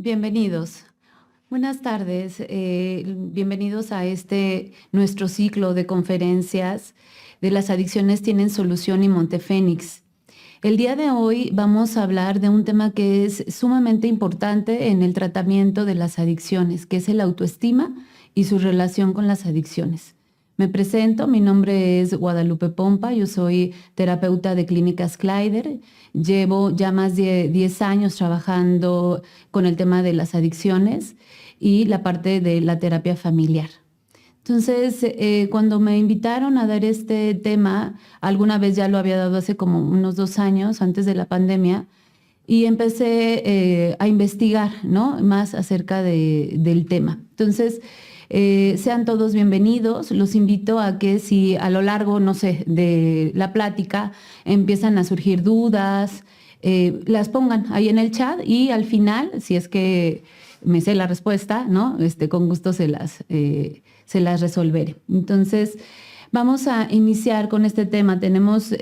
Bienvenidos. Buenas tardes. Bienvenidos a nuestro ciclo de conferencias de las adicciones tienen solución y Montefénix. El día de hoy vamos a hablar de un tema que es sumamente importante en el tratamiento de las adicciones, que es el autoestima y su relación con las adicciones. Me presento, mi nombre es Guadalupe Pompa, yo soy terapeuta de Clínicas Kleider. Llevo ya más de 10 años trabajando con el tema de las adicciones y la parte de la terapia familiar. Entonces, cuando me invitaron a dar este tema, alguna vez ya lo había dado hace como unos 2 años, antes de la pandemia, y empecé a investigar, ¿no?, más acerca del tema. Entonces, sean todos bienvenidos. Los invito a que si a lo largo, no sé, de la plática empiezan a surgir dudas, las pongan ahí en el chat y al final, si es que me sé la respuesta, ¿no?, con gusto se las resolveré. Entonces, vamos a iniciar con este tema. Tenemos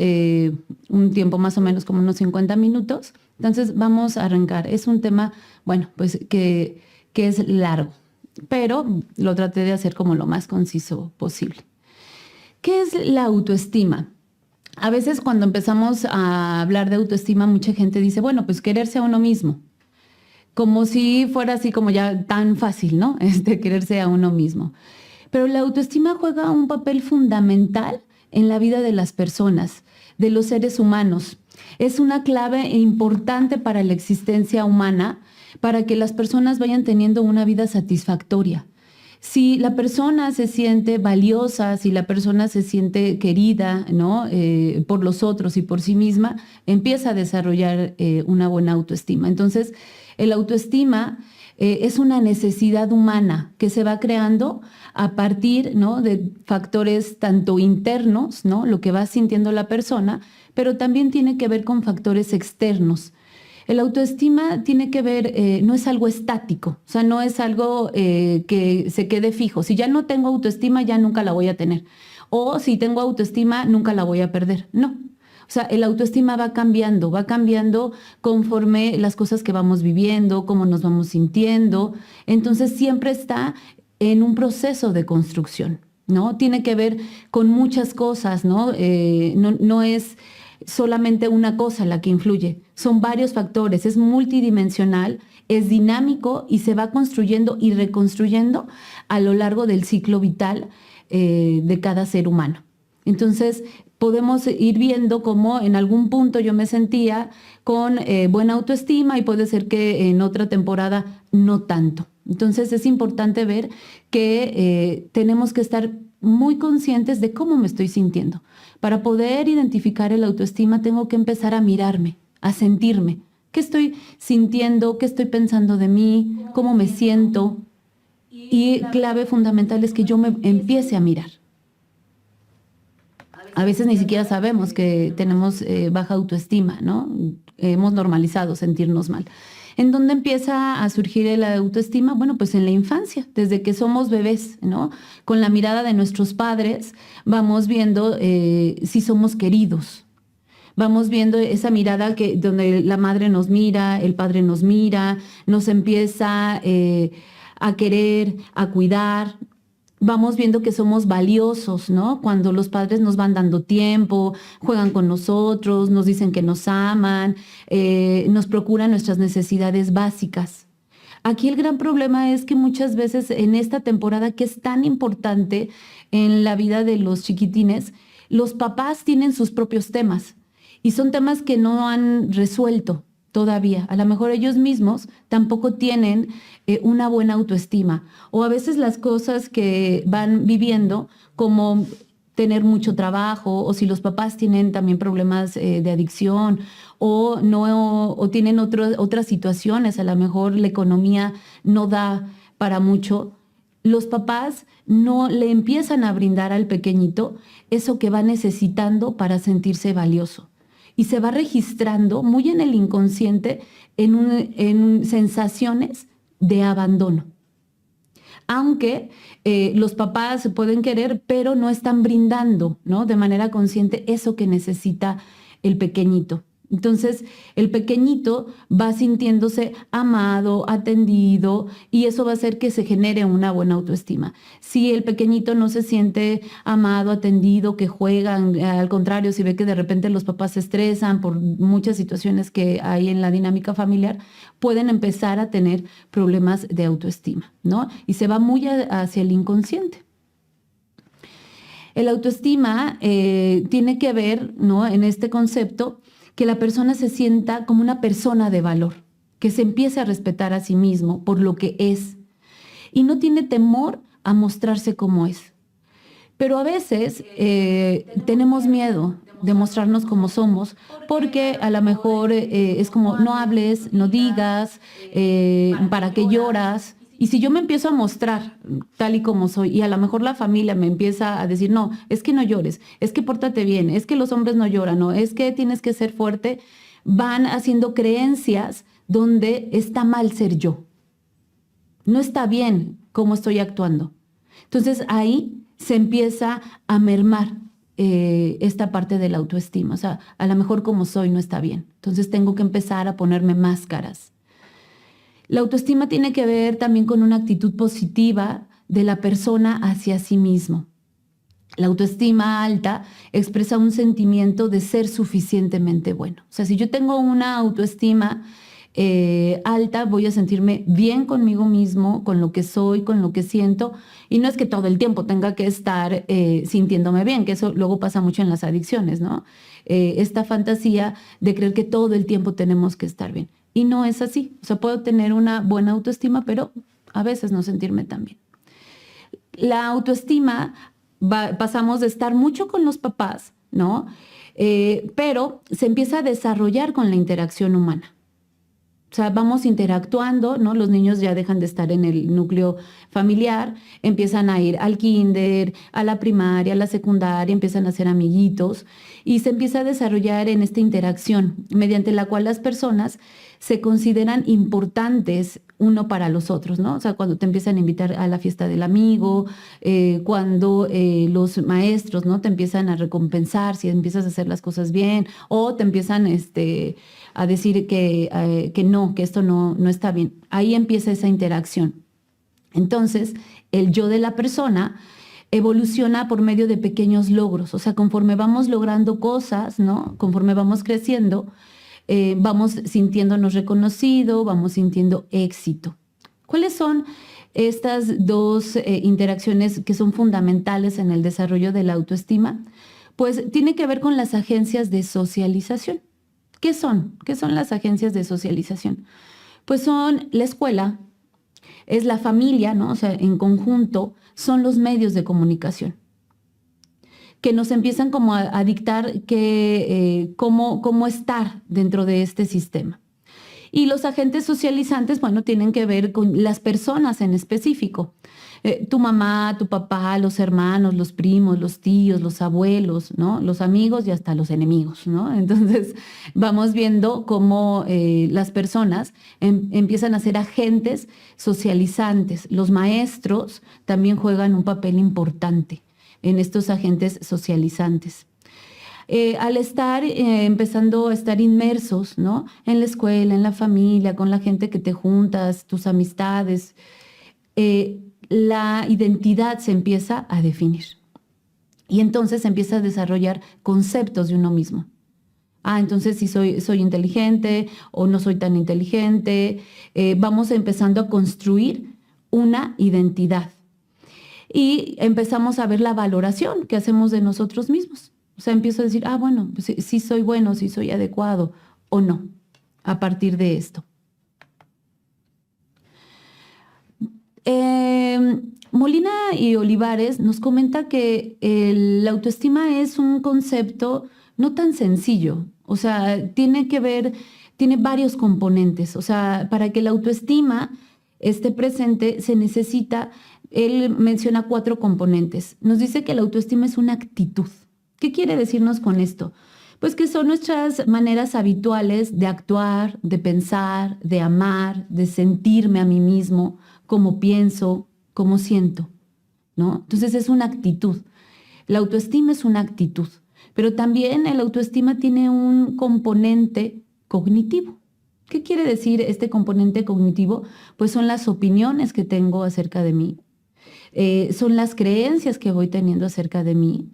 un tiempo más o menos como unos 50 minutos. Entonces, vamos a arrancar. Es un tema, bueno, pues que es largo, pero lo traté de hacer como lo más conciso posible. ¿Qué es la autoestima? A veces cuando empezamos a hablar de autoestima, mucha gente dice, bueno, pues quererse a uno mismo. Como si fuera así como ya tan fácil, ¿no? Quererse a uno mismo. Pero la autoestima juega un papel fundamental en la vida de las personas, de los seres humanos. Es una clave importante para la existencia humana, para que las personas vayan teniendo una vida satisfactoria. Si la persona se siente valiosa, si la persona se siente querida, ¿no?, por los otros y por sí misma, empieza a desarrollar una buena autoestima. Entonces, el autoestima es una necesidad humana que se va creando a partir, ¿no?, de factores tanto internos, ¿no?, lo que va sintiendo la persona, pero también tiene que ver con factores externos. El autoestima tiene que ver, no es algo estático, o sea, no es algo que se quede fijo. Si ya no tengo autoestima, ya nunca la voy a tener. O si tengo autoestima, nunca la voy a perder. No. O sea, el autoestima va cambiando conforme las cosas que vamos viviendo, cómo nos vamos sintiendo. Entonces, siempre está en un proceso de construcción, ¿no? Tiene que ver con muchas cosas, ¿no? No es solamente una cosa la que influye, son varios factores, es multidimensional, es dinámico y se va construyendo y reconstruyendo a lo largo del ciclo vital de cada ser humano. Entonces, podemos ir viendo cómo en algún punto yo me sentía con buena autoestima y puede ser que en otra temporada no tanto. Entonces, es importante ver que tenemos que estar muy conscientes de cómo me estoy sintiendo. Para poder identificar el autoestima, tengo que empezar a mirarme, a sentirme. ¿Qué estoy sintiendo? ¿Qué estoy pensando de mí? ¿Cómo me siento? Y clave fundamental es que yo me empiece a mirar. A veces ni siquiera sabemos que tenemos baja autoestima, ¿no? Hemos normalizado sentirnos mal. ¿En dónde empieza a surgir la autoestima? Bueno, pues en la infancia, desde que somos bebés, ¿no? Con la mirada de nuestros padres vamos viendo si somos queridos. Vamos viendo esa mirada donde la madre nos mira, el padre nos mira, nos empieza a querer, a cuidar. Vamos viendo que somos valiosos, ¿no? Cuando los padres nos van dando tiempo, juegan con nosotros, nos dicen que nos aman, nos procuran nuestras necesidades básicas. Aquí el gran problema es que muchas veces en esta temporada que es tan importante en la vida de los chiquitines, los papás tienen sus propios temas y son temas que no han resuelto todavía. A lo mejor ellos mismos tampoco tienen una buena autoestima, o a veces las cosas que van viviendo, como tener mucho trabajo, o si los papás tienen también problemas de adicción, o tienen otras situaciones, a lo mejor la economía no da para mucho. Los papás no le empiezan a brindar al pequeñito eso que va necesitando para sentirse valioso. Y se va registrando muy en el inconsciente en sensaciones de abandono. Aunque los papás se pueden querer, pero no están brindando, ¿no?, de manera consciente eso que necesita el pequeñito. Entonces, el pequeñito va sintiéndose amado, atendido, y eso va a hacer que se genere una buena autoestima. Si el pequeñito no se siente amado, atendido, que juegan, al contrario, si ve que de repente los papás se estresan por muchas situaciones que hay en la dinámica familiar, pueden empezar a tener problemas de autoestima, ¿no? Y se va muy hacia el inconsciente. El autoestima tiene que ver, ¿no?, en este concepto, que la persona se sienta como una persona de valor, que se empiece a respetar a sí mismo por lo que es y no tiene temor a mostrarse como es. Pero a veces tenemos miedo de mostrarnos como somos porque a lo mejor es como no hables, no digas, para qué lloras. Y si yo me empiezo a mostrar tal y como soy y a lo mejor la familia me empieza a decir, no, es que no llores, es que pórtate bien, es que los hombres no lloran, no, es que tienes que ser fuerte, van haciendo creencias donde está mal ser yo. No está bien cómo estoy actuando. Entonces ahí se empieza a mermar esta parte de la autoestima. O sea, a lo mejor como soy no está bien. Entonces tengo que empezar a ponerme máscaras. La autoestima tiene que ver también con una actitud positiva de la persona hacia sí mismo. La autoestima alta expresa un sentimiento de ser suficientemente bueno. O sea, si yo tengo una autoestima alta, voy a sentirme bien conmigo mismo, con lo que soy, con lo que siento. Y no es que todo el tiempo tenga que estar sintiéndome bien, que eso luego pasa mucho en las adicciones, ¿no? Esta fantasía de creer que todo el tiempo tenemos que estar bien. Y no es así. O sea, puedo tener una buena autoestima, pero a veces no sentirme tan bien. La autoestima, pasamos de estar mucho con los papás, ¿no? Pero se empieza a desarrollar con la interacción humana. O sea, vamos interactuando, ¿no? Los niños ya dejan de estar en el núcleo familiar, empiezan a ir al kinder, a la primaria, a la secundaria, empiezan a ser amiguitos y se empieza a desarrollar en esta interacción mediante la cual las personas se consideran importantes uno para los otros, ¿no? O sea, cuando te empiezan a invitar a la fiesta del amigo, cuando los maestros, ¿no?, te empiezan a recompensar si empiezas a hacer las cosas bien o te empiezan a decir que no, que esto no está bien. Ahí empieza esa interacción. Entonces, el yo de la persona evoluciona por medio de pequeños logros. O sea, conforme vamos logrando cosas, ¿no?, conforme vamos creciendo, vamos sintiéndonos reconocidos, vamos sintiendo éxito. ¿Cuáles son estas dos interacciones que son fundamentales en el desarrollo de la autoestima? Pues tiene que ver con las agencias de socialización. ¿Qué son? ¿Qué son las agencias de socialización? Pues son la escuela, es la familia, ¿no? O sea, en conjunto son los medios de comunicación que nos empiezan como a dictar cómo estar dentro de este sistema. Y los agentes socializantes, bueno, tienen que ver con las personas en específico. Tu mamá, tu papá, los hermanos, los primos, los tíos, los abuelos, ¿no?, los amigos y hasta los enemigos, ¿no? Entonces vamos viendo cómo las personas empiezan a ser agentes socializantes. Los maestros también juegan un papel importante en estos agentes socializantes. Al estar empezando a estar inmersos, ¿no?, en la escuela, en la familia, con la gente que te juntas, tus amistades, la identidad se empieza a definir. Y entonces se empieza a desarrollar conceptos de uno mismo. Entonces si soy inteligente o no soy tan inteligente. Vamos empezando a construir una identidad. Y empezamos a ver la valoración que hacemos de nosotros mismos. O sea, empiezo a decir, bueno, pues sí soy bueno, sí soy adecuado o no, a partir de esto. Molina y Olivares nos comenta que la autoestima es un concepto no tan sencillo. O sea, tiene varios componentes. O sea, para que la autoestima esté presente se necesita. Él menciona 4 componentes. Nos dice que la autoestima es una actitud. ¿Qué quiere decirnos con esto? Pues que son nuestras maneras habituales de actuar, de pensar, de amar, de sentirme a mí mismo, cómo pienso, cómo siento, ¿no? Entonces es una actitud. La autoestima es una actitud. Pero también el autoestima tiene un componente cognitivo. ¿Qué quiere decir este componente cognitivo? Pues son las opiniones que tengo acerca de mí, son las creencias que voy teniendo acerca de mí.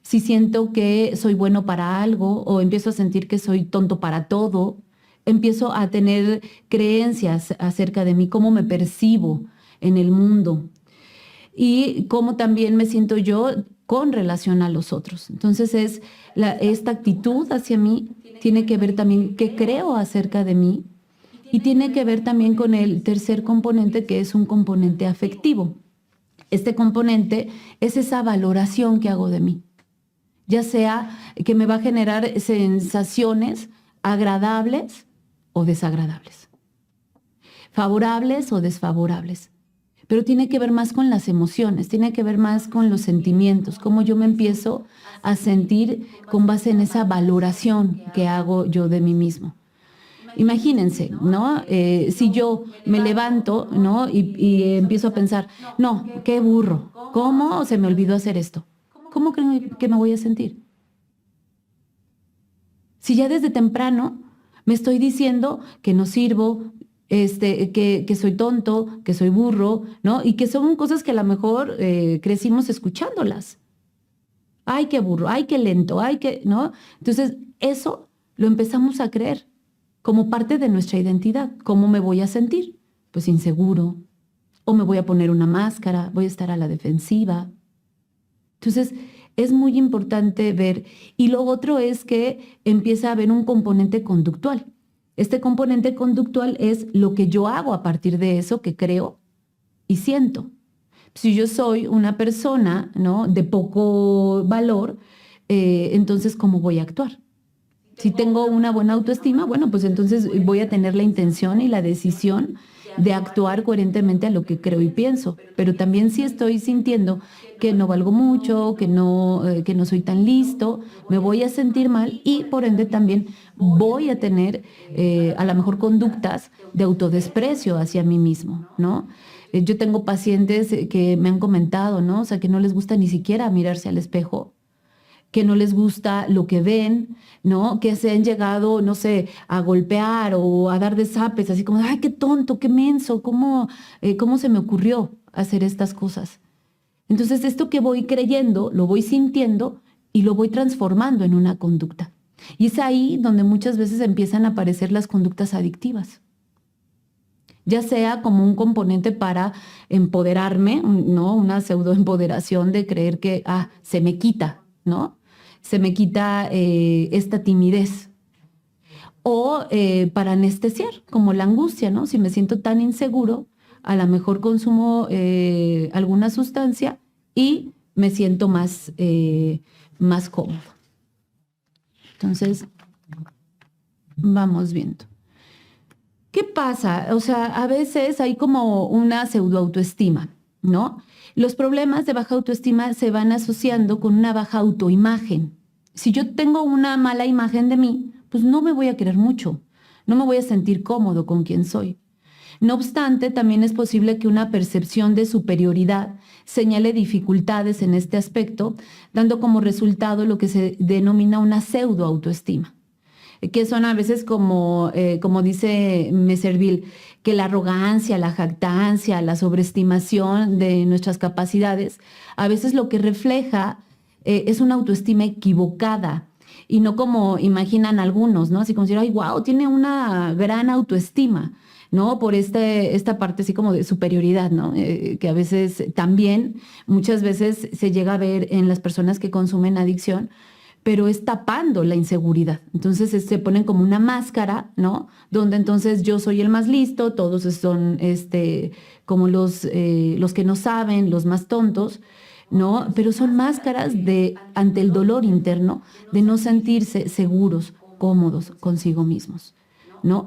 Si siento que soy bueno para algo o empiezo a sentir que soy tonto para todo, empiezo a tener creencias acerca de mí, cómo me percibo en el mundo y cómo también me siento yo con relación a los otros. Entonces esta actitud hacia mí tiene que ver también qué creo acerca de mí y tiene que ver también con el tercer componente, que es un componente afectivo. Este componente es esa valoración que hago de mí, ya sea que me va a generar sensaciones agradables o desagradables, favorables o desfavorables. Pero tiene que ver más con las emociones, tiene que ver más con los sentimientos, cómo yo me empiezo a sentir con base en esa valoración que hago yo de mí mismo. Imagínense, ¿no? Si yo me levanto, ¿no? Y empiezo a pensar, no, qué burro, ¿cómo se me olvidó hacer esto? ¿Cómo creen que me voy a sentir? Si ya desde temprano me estoy diciendo que no sirvo, que soy tonto, que soy burro, ¿no? Y que son cosas que a lo mejor crecimos escuchándolas. Ay, qué burro, ay, qué lento, ay, qué, ¿no? Entonces, eso lo empezamos a creer como parte de nuestra identidad. ¿Cómo me voy a sentir? Pues inseguro, o me voy a poner una máscara, voy a estar a la defensiva. Entonces, es muy importante ver. Y lo otro es que empieza a haber un componente conductual. Este componente conductual es lo que yo hago a partir de eso que creo y siento. Si yo soy una persona, ¿no?, de poco valor, entonces, ¿cómo voy a actuar? Si tengo una buena autoestima, bueno, pues entonces voy a tener la intención y la decisión de actuar coherentemente a lo que creo y pienso. Pero también si estoy sintiendo que no valgo mucho, que no soy tan listo, me voy a sentir mal y por ende también voy a tener a lo mejor conductas de autodesprecio hacia mí mismo, ¿no? Yo tengo pacientes que me han comentado, ¿no? O sea, que no les gusta ni siquiera mirarse al espejo, que no les gusta lo que ven, ¿no? Que se han llegado, no sé, a golpear o a dar desapes, así como, ay, qué tonto, qué menso, ¿cómo se me ocurrió hacer estas cosas? Entonces, esto que voy creyendo, lo voy sintiendo y lo voy transformando en una conducta. Y es ahí donde muchas veces empiezan a aparecer las conductas adictivas, ya sea como un componente para empoderarme, ¿no? Una pseudoempoderación de creer que, se me quita, ¿no? Se me quita esta timidez. O para anestesiar, como la angustia, ¿no? Si me siento tan inseguro, a lo mejor consumo alguna sustancia y me siento más cómodo. Entonces, vamos viendo. ¿Qué pasa? O sea, a veces hay como una pseudoautoestima, ¿no? Los problemas de baja autoestima se van asociando con una baja autoimagen. Si yo tengo una mala imagen de mí, pues no me voy a querer mucho, no me voy a sentir cómodo con quien soy. No obstante, también es posible que una percepción de superioridad señale dificultades en este aspecto, dando como resultado lo que se denomina una pseudoautoestima, que son a veces como dice Messerville, que la arrogancia, la jactancia, la sobreestimación de nuestras capacidades, a veces lo que refleja es una autoestima equivocada y no como imaginan algunos, ¿no? Así como decir, ay, wow, tiene una gran autoestima, ¿no? Por esta parte así como de superioridad, ¿no? Que a veces también, muchas veces se llega a ver en las personas que consumen adicción, pero es tapando la inseguridad. Entonces se ponen como una máscara, ¿no? Donde entonces yo soy el más listo, todos son como los que no saben, los más tontos, ¿no? Pero son máscaras ante el dolor interno de no sentirse seguros, cómodos consigo mismos, ¿no?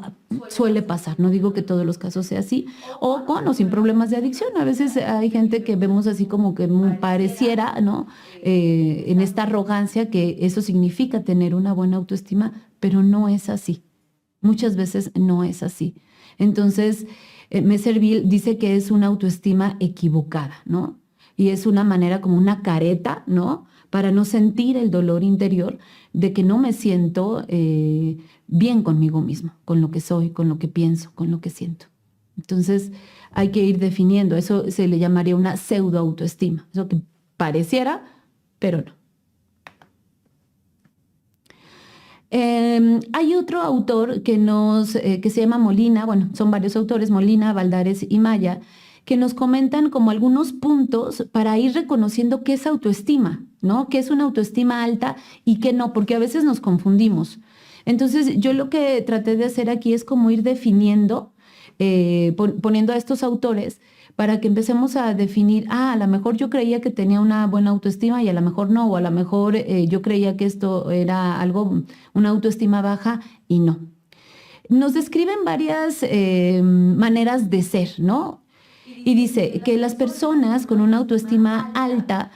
Suele pasar, no digo que todos los casos sea así, o con o sin problemas de adicción. A veces hay gente que vemos así como que pareciera, ¿no? En esta arrogancia que eso significa tener una buena autoestima, pero no es así. Muchas veces no es así. Entonces, Messerville dice que es una autoestima equivocada, ¿no? y es una manera como una careta, ¿no? Para no sentir el dolor interior de que no me siento bien conmigo mismo, con lo que soy, con lo que pienso, con lo que siento. Entonces hay que ir definiendo, eso se le llamaría una pseudo autoestima, eso que pareciera, pero no. Hay otro autor que se llama Molina, bueno, son varios autores, Molina, Valdares y Maya, que nos comentan como algunos puntos para ir reconociendo qué es autoestima, ¿no? Qué es una autoestima alta y qué no, porque a veces nos confundimos. Entonces, yo lo que traté de hacer aquí es como ir definiendo, poniendo a estos autores para que empecemos a definir, a lo mejor yo creía que tenía una buena autoestima y a lo mejor no, o a lo mejor yo creía que esto era algo, una autoestima baja y no. Nos describen varias maneras de ser, ¿no? Y dice que las personas con una autoestima alta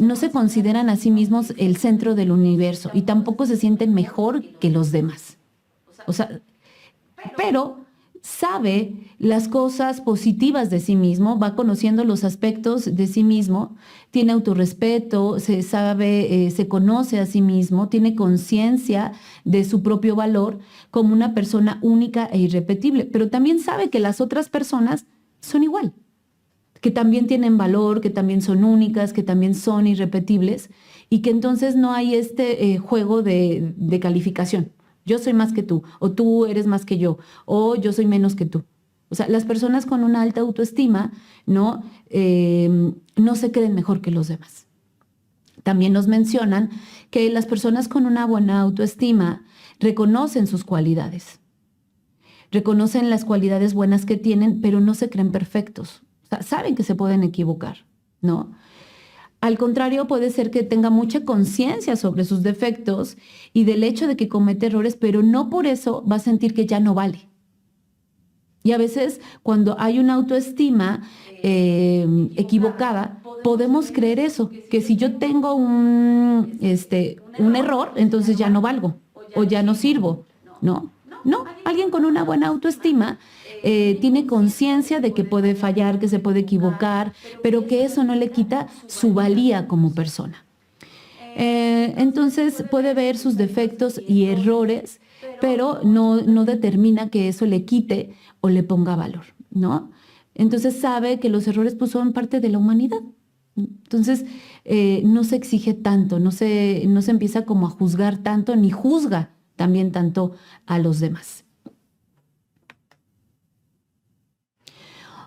no se consideran a sí mismos el centro del universo y tampoco se sienten mejor que los demás. O sea, pero sabe las cosas positivas de sí mismo, va conociendo los aspectos de sí mismo, tiene autorrespeto, se sabe, se conoce a sí mismo, tiene conciencia de su propio valor como una persona única e irrepetible, pero también sabe que las otras personas son igual, que también tienen valor, que también son únicas, que también son irrepetibles y que entonces no hay este juego de calificación. Yo soy más que tú, o tú eres más que yo, o yo soy menos que tú. O sea, las personas con una alta autoestima no, no se creen mejor que los demás. También nos mencionan que las personas con una buena autoestima reconocen sus cualidades, reconocen las cualidades buenas que tienen, pero no se creen perfectos. O sea, saben que se pueden equivocar, ¿no? Al contrario, puede ser que tenga mucha conciencia sobre sus defectos y del hecho de que comete errores, pero no por eso va a sentir que ya no vale. Y a veces, cuando hay una autoestima equivocada, podemos creer eso, que si yo tengo un error, entonces ya no valgo o ya no sirvo, ¿no? No, alguien con una buena autoestima tiene conciencia de que puede fallar, que se puede equivocar, pero que eso no le quita su valía como persona. Entonces puede ver sus defectos y errores, pero no determina que eso le quite o le ponga valor, ¿no? Entonces sabe que los errores pues, son parte de la humanidad. Entonces no se exige tanto, no se empieza como a juzgar tanto, ni juzga también tanto a los demás.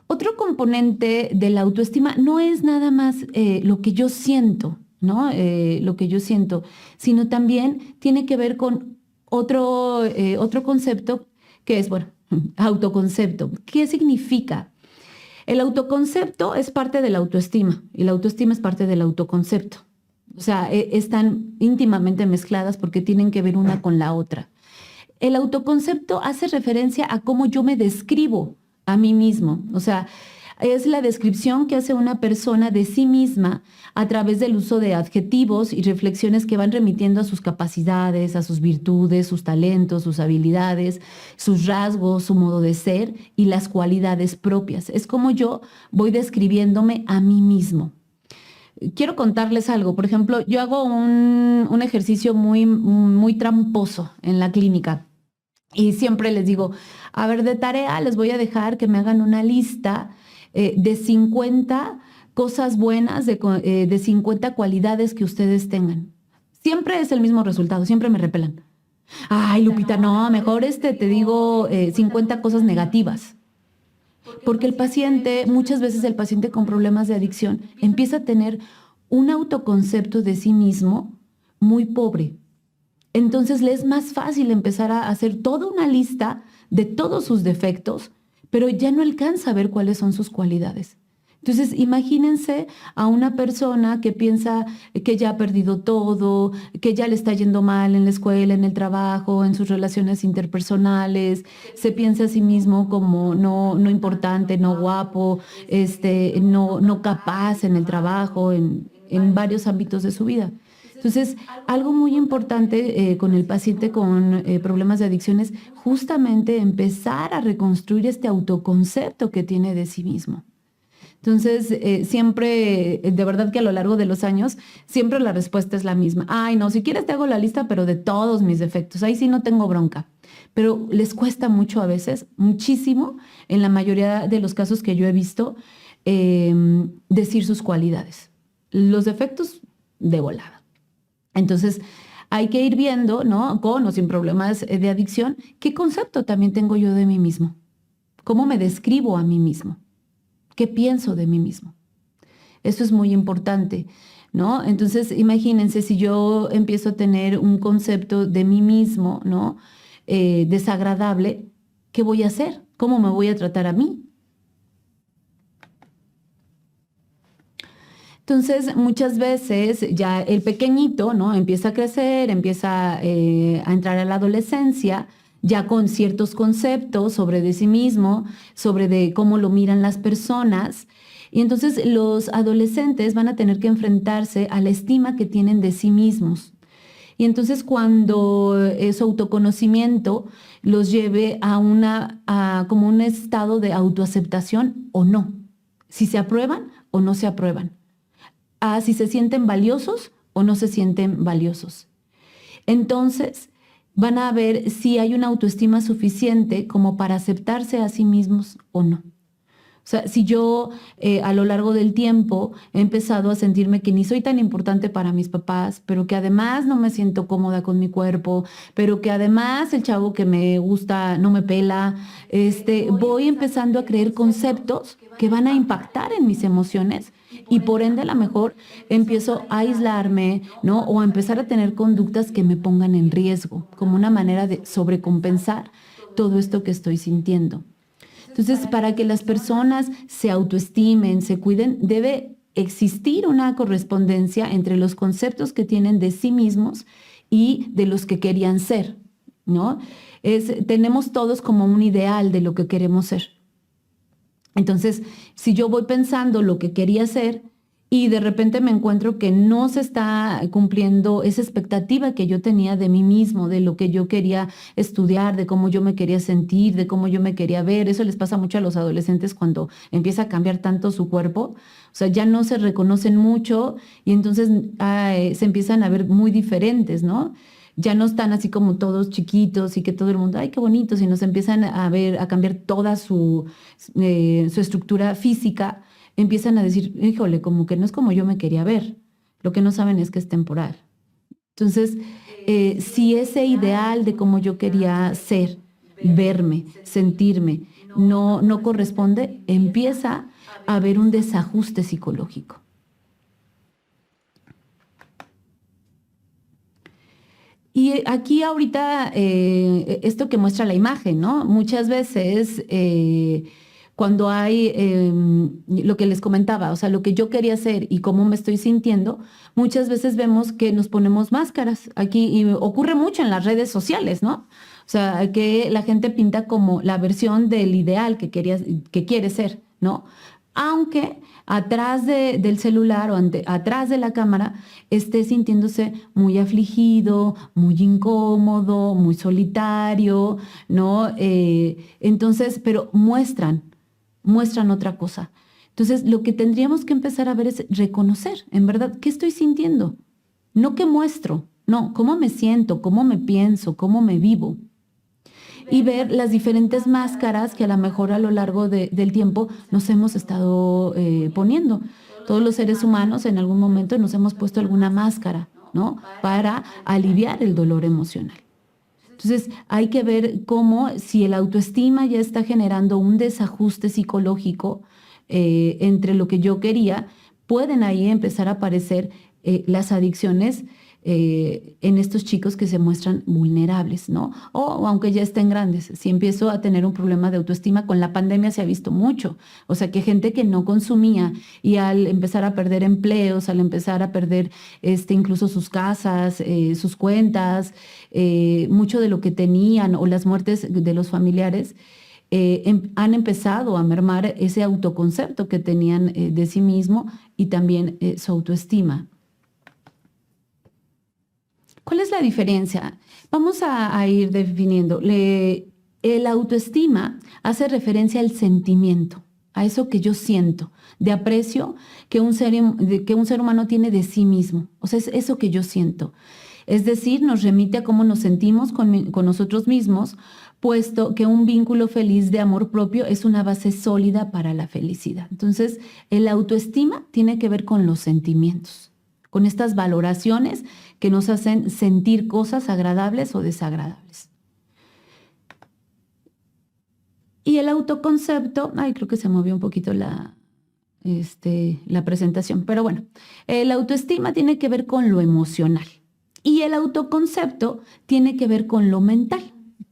Otro componente de la autoestima no es nada más lo que yo siento, ¿no? Lo que yo siento, sino también tiene que ver con otro concepto que es, bueno, autoconcepto. ¿Qué significa? El autoconcepto es parte de la autoestima y la autoestima es parte del autoconcepto. O sea, están íntimamente mezcladas porque tienen que ver una con la otra. El autoconcepto hace referencia a cómo yo me describo a mí mismo. O sea, es la descripción que hace una persona de sí misma a través del uso de adjetivos y reflexiones que van remitiendo a sus capacidades, a sus virtudes, sus talentos, sus habilidades, sus rasgos, su modo de ser y las cualidades propias. Es como yo voy describiéndome a mí mismo. Quiero contarles algo. Por ejemplo, yo hago un ejercicio muy tramposo en la clínica y siempre les digo, a ver, de tarea les voy a dejar que me hagan una lista de 50 cosas buenas, de 50 cualidades que ustedes tengan. Siempre es el mismo resultado, siempre me repelan. Ay, Lupita, no, mejor te digo 50 cosas negativas. Porque el paciente, muchas veces el paciente con problemas de adicción, empieza a tener un autoconcepto de sí mismo muy pobre. Entonces le es más fácil empezar a hacer toda una lista de todos sus defectos, pero ya no alcanza a ver cuáles son sus cualidades. Entonces, imagínense a una persona que piensa que ya ha perdido todo, que ya le está yendo mal en la escuela, en el trabajo, en sus relaciones interpersonales, se piensa a sí mismo como no importante, no guapo, no capaz en el trabajo, en varios ámbitos de su vida. Entonces, algo muy importante con el paciente con problemas de adicción es justamente empezar a reconstruir este autoconcepto que tiene de sí mismo. Entonces, siempre, de verdad que a lo largo de los años, siempre la respuesta es la misma. Ay, no, si quieres te hago la lista, pero de todos mis defectos. Ahí sí no tengo bronca. Pero les cuesta mucho a veces, muchísimo, en la mayoría de los casos que yo he visto, decir sus cualidades. Los defectos de volada. Entonces, hay que ir viendo, ¿no? Con o sin problemas de adicción, qué concepto también tengo yo de mí mismo. ¿Cómo me describo a mí mismo? ¿Qué pienso de mí mismo? Eso es muy importante, ¿no? Entonces, imagínense si yo empiezo a tener un concepto de mí mismo, ¿no? Desagradable, ¿qué voy a hacer? ¿Cómo me voy a tratar a mí? Entonces, muchas veces ya el pequeñito, ¿no? Empieza a crecer, empieza a entrar a la adolescencia, ya con ciertos conceptos sobre de sí mismo, sobre de cómo lo miran las personas. Y entonces los adolescentes van a tener que enfrentarse a la estima que tienen de sí mismos. Y entonces cuando su autoconocimiento los lleve a como un estado de autoaceptación o no, si se aprueban o no se aprueban, a si se sienten valiosos o no se sienten valiosos. Entonces, van a ver si hay una autoestima suficiente como para aceptarse a sí mismos o no. O sea, si yo a lo largo del tiempo he empezado a sentirme que ni soy tan importante para mis papás, pero que además no me siento cómoda con mi cuerpo, pero que además el chavo que me gusta no me pela, voy empezando a creer conceptos que van a impactar en mis emociones y por ende a lo mejor empiezo a aislarme, ¿no? O a empezar a tener conductas que me pongan en riesgo, como una manera de sobrecompensar todo esto que estoy sintiendo. Entonces, para que las personas se autoestimen, se cuiden, debe existir una correspondencia entre los conceptos que tienen de sí mismos y de los que querían ser, ¿no? Tenemos todos como un ideal de lo que queremos ser. Entonces, si yo voy pensando lo que quería ser y de repente me encuentro que no se está cumpliendo esa expectativa que yo tenía de mí mismo, de lo que yo quería estudiar, de cómo yo me quería sentir, de cómo yo me quería ver, eso les pasa mucho a los adolescentes cuando empieza a cambiar tanto su cuerpo, o sea, ya no se reconocen mucho y entonces se empiezan a ver muy diferentes, ¿no? Ya no están así como todos chiquitos y que todo el mundo, ay, qué bonito, sino se empiezan a ver, a cambiar toda su estructura física, empiezan a decir, híjole, como que no es como yo me quería ver. Lo que no saben es que es temporal. Entonces, si ese ideal de cómo yo quería ser, verme, sentirme, no corresponde, empieza a haber un desajuste psicológico. Y aquí ahorita, esto que muestra la imagen, ¿no? Muchas veces cuando hay lo que les comentaba, o sea, lo que yo quería hacer y cómo me estoy sintiendo, muchas veces vemos que nos ponemos máscaras aquí y ocurre mucho en las redes sociales, ¿no? O sea, que la gente pinta como la versión del ideal que quiere ser, ¿no? Aunque atrás del celular o atrás de la cámara esté sintiéndose muy afligido, muy incómodo, muy solitario, ¿no? Entonces, pero muestran otra cosa. Entonces, lo que tendríamos que empezar a ver es reconocer, en verdad, qué estoy sintiendo. No qué muestro, no, cómo me siento, cómo me pienso, cómo me vivo. Y ver las diferentes máscaras que a lo mejor a lo largo del tiempo nos hemos estado poniendo. Todos los seres humanos en algún momento nos hemos puesto alguna máscara, ¿no? Para aliviar el dolor emocional. Entonces, hay que ver cómo si el autoestima ya está generando un desajuste psicológico entre lo que yo quería, pueden ahí empezar a aparecer las adicciones en estos chicos que se muestran vulnerables, ¿no? O aunque ya estén grandes, si empiezo a tener un problema de autoestima, con la pandemia se ha visto mucho, o sea, que gente que no consumía y al empezar a perder empleos, al empezar a perder incluso sus casas, sus cuentas, mucho de lo que tenían o las muertes de los familiares, han empezado a mermar ese autoconcepto que tenían de sí mismo y también su autoestima. ¿Cuál es la diferencia? Vamos a ir definiendo. El autoestima hace referencia al sentimiento, a eso que yo siento, de aprecio que un ser humano tiene de sí mismo. O sea, es eso que yo siento. Es decir, nos remite a cómo nos sentimos con nosotros mismos, puesto que un vínculo feliz de amor propio es una base sólida para la felicidad. Entonces, el autoestima tiene que ver con los sentimientos, con estas valoraciones que nos hacen sentir cosas agradables o desagradables. Y el autoconcepto, creo que se movió un poquito la presentación, pero bueno, el autoestima tiene que ver con lo emocional y el autoconcepto tiene que ver con lo mental,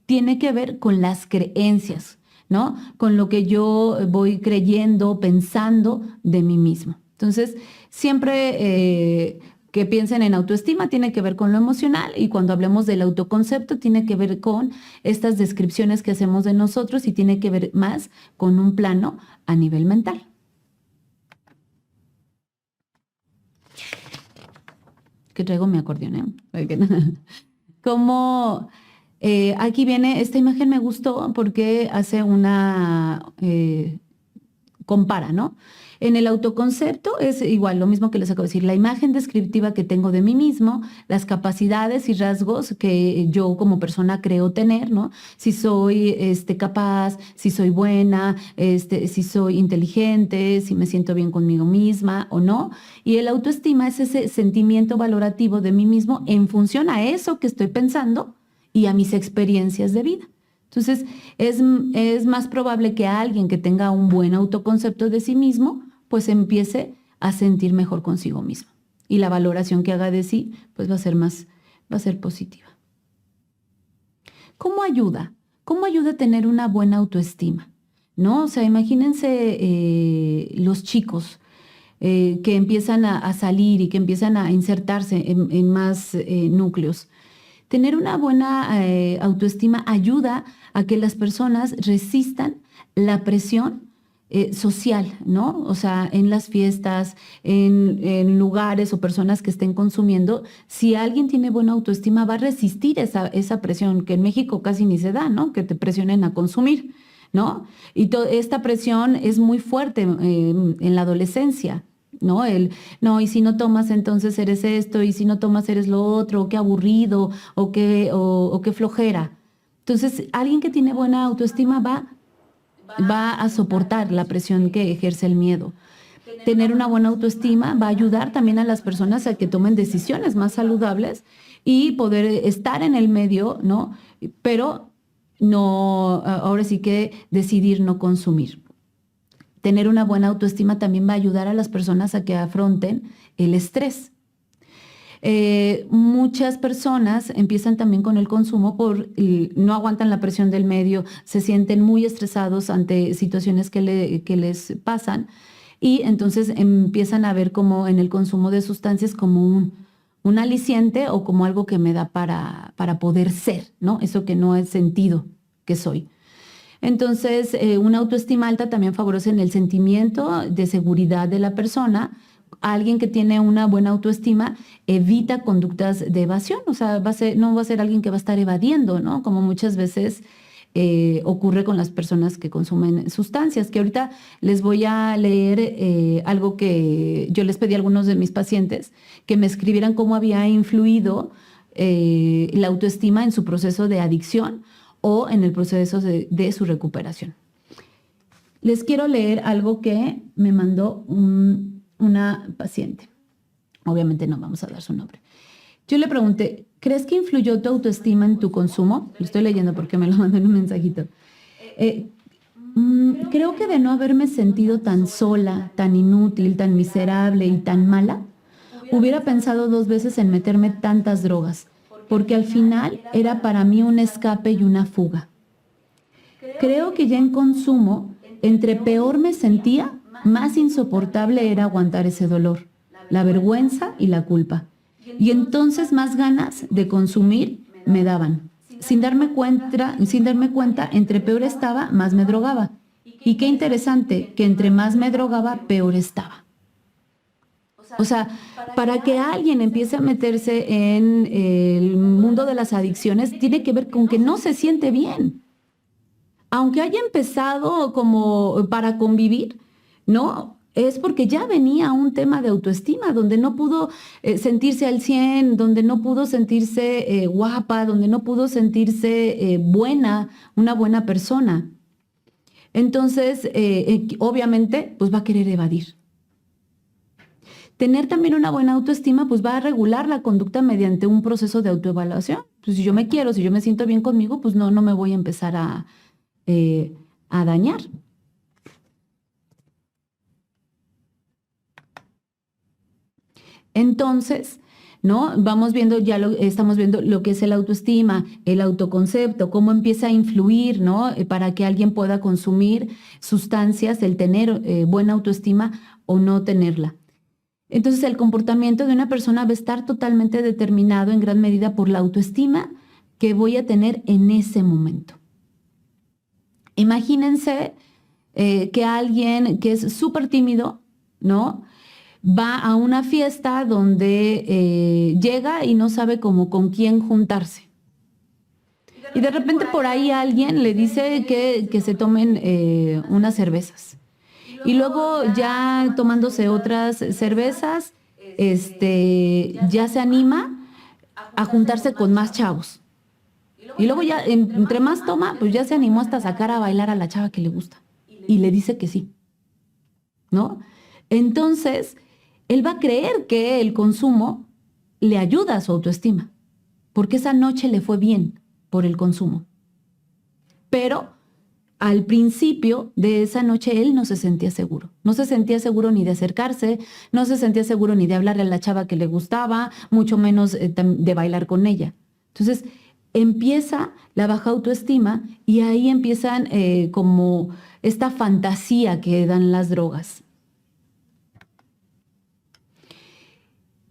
tiene que ver con las creencias, ¿no? Con lo que yo voy creyendo, pensando de mí mismo. Entonces, siempre que piensen en autoestima tiene que ver con lo emocional y cuando hablemos del autoconcepto tiene que ver con estas descripciones que hacemos de nosotros y tiene que ver más con un plano a nivel mental. Que traigo mi acordeón, ¿eh? Como aquí viene, esta imagen me gustó porque hace una, compara, ¿no? En el autoconcepto es igual, lo mismo que les acabo de decir, la imagen descriptiva que tengo de mí mismo, las capacidades y rasgos que yo como persona creo tener, ¿no? Si soy capaz, si soy buena, si soy inteligente, si me siento bien conmigo misma o no. Y el autoestima es ese sentimiento valorativo de mí mismo en función a eso que estoy pensando y a mis experiencias de vida. Entonces, es más probable que alguien que tenga un buen autoconcepto de sí mismo, pues empiece a sentir mejor consigo mismo. Y la valoración que haga de sí, pues va a ser positiva. ¿Cómo ayuda? ¿Cómo ayuda a tener una buena autoestima? ¿No? O sea, imagínense los chicos que empiezan a salir y que empiezan a insertarse en más núcleos. Tener una buena autoestima ayuda a que las personas resistan la presión social, ¿no? O sea, en las fiestas, en lugares o personas que estén consumiendo, si alguien tiene buena autoestima va a resistir esa presión que en México casi ni se da, ¿no? Que te presionen a consumir, ¿no? Y esta presión es muy fuerte en la adolescencia. ¿No? Y si no tomas, entonces eres esto, y si no tomas, eres lo otro, o qué aburrido, o qué flojera. Entonces, alguien que tiene buena autoestima va a soportar la presión que ejerce el miedo. Tener una buena autoestima va a ayudar también a las personas a que tomen decisiones más saludables y poder estar en el medio, ¿no? Pero no, ahora sí que decidir no consumir. Tener una buena autoestima también va a ayudar a las personas a que afronten el estrés. Muchas personas empiezan también con el consumo no aguantan la presión del medio, se sienten muy estresados ante situaciones que les pasan y entonces empiezan a ver como en el consumo de sustancias como un aliciente o como algo que me da para poder ser, ¿no? Eso que no es sentido que soy. Entonces, una autoestima alta también favorece en el sentimiento de seguridad de la persona. Alguien que tiene una buena autoestima evita conductas de evasión, o sea, no va a ser alguien que va a estar evadiendo, ¿no? Como muchas veces ocurre con las personas que consumen sustancias, que ahorita les voy a leer algo que yo les pedí a algunos de mis pacientes, que me escribieran cómo había influido la autoestima en su proceso de adicción o en el proceso de su recuperación. Les quiero leer algo que me mandó una paciente. Obviamente no vamos a dar su nombre. Yo le pregunté, ¿crees que influyó tu autoestima en tu consumo? Lo estoy leyendo porque me lo mandó en un mensajito. Creo que de no haberme sentido tan sola, tan inútil, tan miserable y tan mala, hubiera pensado 2 veces en meterme tantas drogas, porque al final era para mí un escape y una fuga. Creo que ya en consumo, entre peor me sentía, más insoportable era aguantar ese dolor, la vergüenza y la culpa. Y entonces más ganas de consumir me daban. Sin darme cuenta, entre peor estaba, más me drogaba. Y qué interesante que entre más me drogaba, peor estaba. O sea, para que alguien empiece a meterse en el mundo de las adicciones, tiene que ver con que no se siente bien. aunque haya empezado como para convivir, ¿no? Es porque ya venía un tema de autoestima, donde no pudo sentirse al 100, donde no pudo sentirse guapa, donde no pudo sentirse buena, una buena persona. Entonces, obviamente, pues va a querer evadir. Tener también una buena autoestima, pues va a regular la conducta mediante un proceso de autoevaluación. Pues si yo me quiero, si yo me siento bien conmigo, pues no me voy a empezar a dañar. Entonces, ¿no? Vamos viendo, estamos viendo lo que es el autoestima, el autoconcepto, cómo empieza a influir, ¿no? Para que alguien pueda consumir sustancias, el tener buena autoestima o no tenerla. Entonces, el comportamiento de una persona va a estar totalmente determinado en gran medida por la autoestima que voy a tener en ese momento. Imagínense que alguien que es súper tímido, ¿no? Va a una fiesta donde llega y no sabe cómo con quién juntarse. Y de repente por ahí alguien le dice que se tomen unas cervezas. Y luego ya tomándose otras cervezas, ya se anima a juntarse con más chavos. Y luego ya, entre más toma, pues ya se animó hasta sacar a bailar a la chava que le gusta. Y le dice que sí, ¿no? Entonces, él va a creer que el consumo le ayuda a su autoestima, porque esa noche le fue bien por el consumo. Pero al principio de esa noche él no se sentía seguro. No se sentía seguro ni de acercarse, no se sentía seguro ni de hablarle a la chava que le gustaba, mucho menos de bailar con ella. Entonces empieza la baja autoestima y ahí empiezan como esta fantasía que dan las drogas.